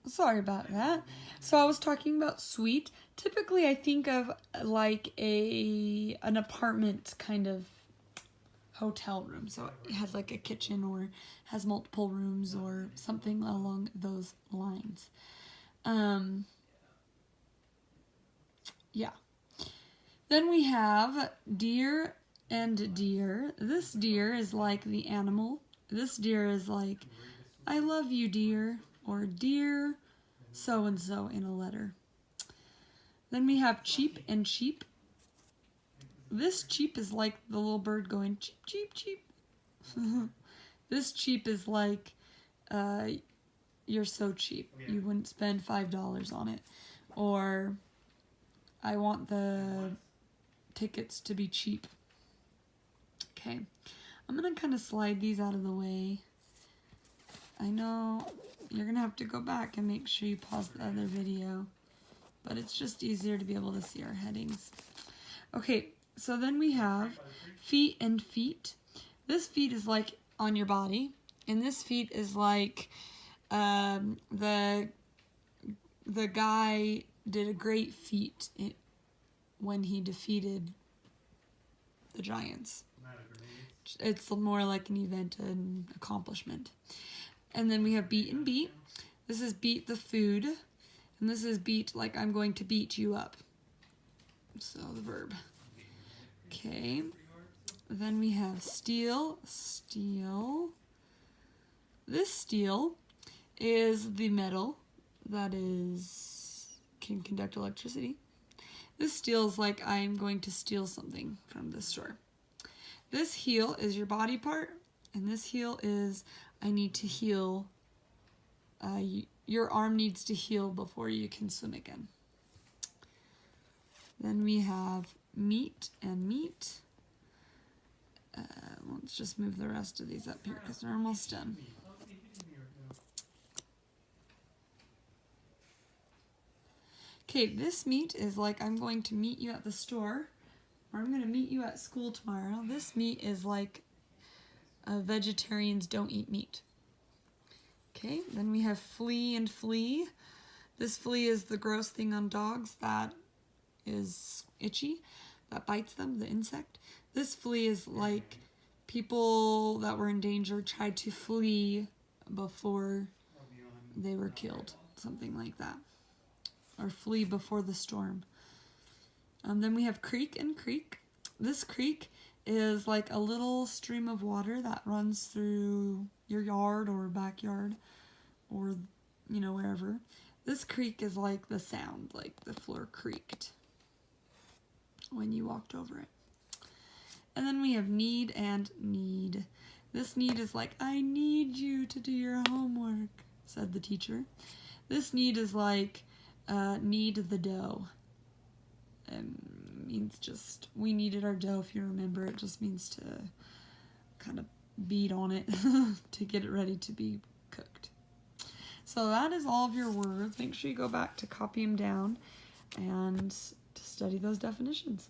Sorry about that. So I was talking about suite. Typically I think of like an apartment kind of hotel room. So it has like a kitchen or has multiple rooms or something along those lines. Yeah. Then we have deer and deer. This deer is like the animal. This deer is like, I love you, dear, or dear so-and-so in a letter. Then we have cheap and cheap. This cheap is like the little bird going cheep, cheep, cheep. This cheap is like, you're so cheap. You wouldn't spend $5 on it. Or, I want the tickets to be cheap. Okay, I'm gonna kind of slide these out of the way. I know you're gonna have to go back and make sure you pause the other video, but it's just easier to be able to see our headings. Okay, so then we have feet and feet. This feet is like on your body, and this feet is like the guy did a great feat when he defeated the giants. It's more like an event, an accomplishment. And then we have beat and beat. This is beat the food. And this is beat like I'm going to beat you up. So the verb. Okay. Then we have steal. Steal. This steel is the metal that can conduct electricity. This steel is like I'm going to steal something from the store. This heel is your body part, and this heel is I need to heal. Your arm needs to heal before you can swim again. Then we have meat and meat. Let's just move the rest of these up here because they're almost done. Okay, this meat is like I'm going to meet you at the store, or I'm going to meet you at school tomorrow. This meat is like vegetarians don't eat meat. Okay, then we have flea and flea. This flea is the gross thing on dogs that is itchy, that bites them, the insect. This flea is like people that were in danger tried to flee before they were killed, something like that. Or flee before the storm. Then we have creek and creek. This creek is like a little stream of water that runs through your yard or backyard or, wherever. This creek is like the sound, like the floor creaked when you walked over it. And then we have need and need. This need is like, I need you to do your homework, said the teacher. This need is like, knead the dough. Means just, we kneaded our dough, if you remember. It just means to kind of beat on it to get it ready to be cooked. So that is all of your words. Make sure you go back to copy them down and to study those definitions.